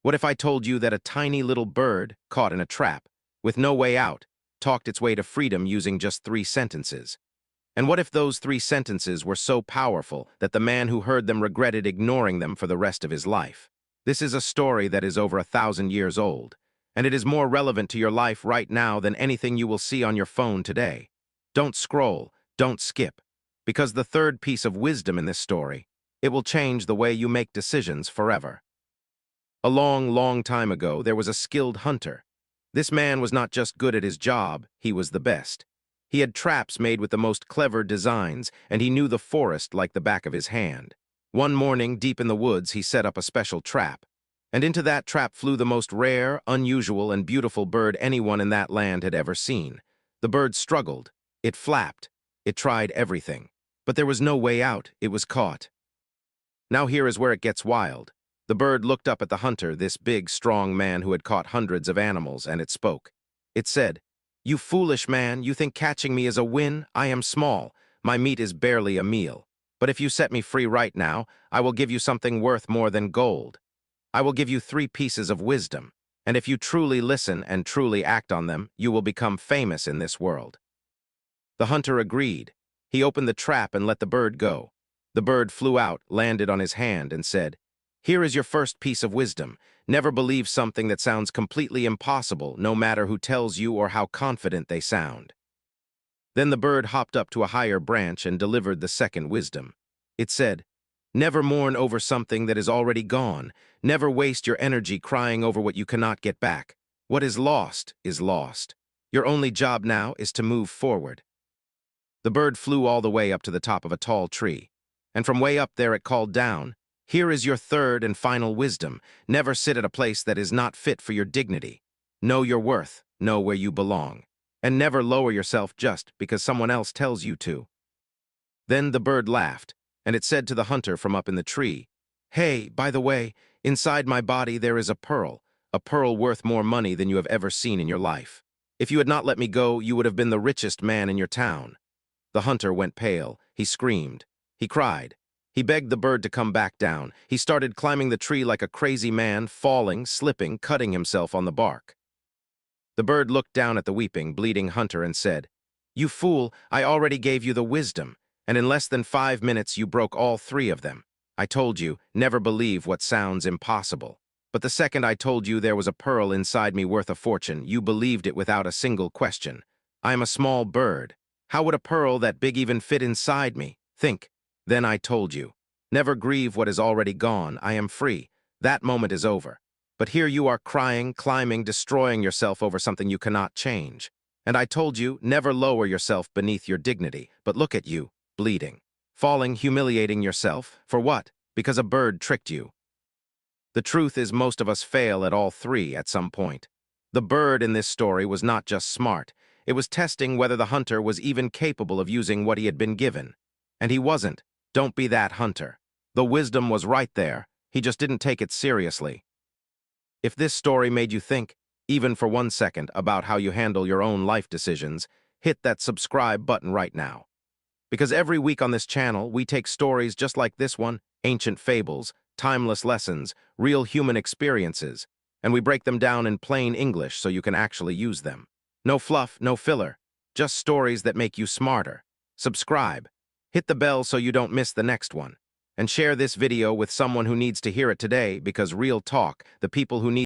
What if I told you that a tiny little bird, caught in a trap, with no way out, talked its way to freedom using just 3 sentences? And what if those 3 sentences were so powerful that the man who heard them regretted ignoring them for the rest of his life? This is a story that is over 1,000 years old, and it is more relevant to your life right now than anything you will see on your phone today. Don't scroll, don't skip, because the third piece of wisdom in this story, it will change the way you make decisions forever. A long, long time ago, there was a skilled hunter. This man was not just good at his job, he was the best. He had traps made with the most clever designs, and he knew the forest like the back of his hand. One morning, deep in the woods, he set up a special trap. And into that trap flew the most rare, unusual, and beautiful bird anyone in that land had ever seen. The bird struggled. It flapped. It tried everything. But there was no way out. It was caught. Now here is where it gets wild. The bird looked up at the hunter, this big, strong man who had caught hundreds of animals, and it spoke. It said, "You foolish man, you think catching me is a win? I am small. My meat is barely a meal. But if you set me free right now, I will give you something worth more than gold. I will give you 3 pieces of wisdom, and if you truly listen and truly act on them, you will become famous in this world." The hunter agreed. He opened the trap and let the bird go. The bird flew out, landed on his hand, and said, "Here is your first piece of wisdom. Never believe something that sounds completely impossible, no matter who tells you or how confident they sound." Then the bird hopped up to a higher branch and delivered the second wisdom. It said, "Never mourn over something that is already gone. Never waste your energy crying over what you cannot get back. What is lost is lost. Your only job now is to move forward." The bird flew all the way up to the top of a tall tree, and from way up there it called down, "Here is your third and final wisdom. Never sit at a place that is not fit for your dignity. Know your worth, know where you belong, and never lower yourself just because someone else tells you to." Then the bird laughed, and it said to the hunter from up in the tree, "Hey, by the way, inside my body there is a pearl worth more money than you have ever seen in your life. If you had not let me go, you would have been the richest man in your town." The hunter went pale. He screamed. He cried. He begged the bird to come back down. He started climbing the tree like a crazy man, falling, slipping, cutting himself on the bark. The bird looked down at the weeping, bleeding hunter and said, "You fool, I already gave you the wisdom, and in less than 5 minutes you broke all 3 of them. I told you, never believe what sounds impossible. But the second I told you there was a pearl inside me worth a fortune, you believed it without a single question. I am a small bird. How would a pearl that big even fit inside me? Think. Then I told you. Never grieve what is already gone. I am free. That moment is over. But here you are crying, climbing, destroying yourself over something you cannot change. And I told you, never lower yourself beneath your dignity. But look at you, bleeding, falling, humiliating yourself. For what? Because a bird tricked you." The truth is most of us fail at all 3 at some point. The bird in this story was not just smart. It was testing whether the hunter was even capable of using what he had been given. And he wasn't. Don't be that hunter. The wisdom was right there. He just didn't take it seriously. If this story made you think, even for 1 second, about how you handle your own life decisions, hit that subscribe button right now. Because every week on this channel, we take stories just like this one, ancient fables, timeless lessons, real human experiences, and we break them down in plain English so you can actually use them. No fluff, no filler, just stories that make you smarter. Subscribe. Hit the bell so you don't miss the next one. And share this video with someone who needs to hear it today, because real talk, the people who need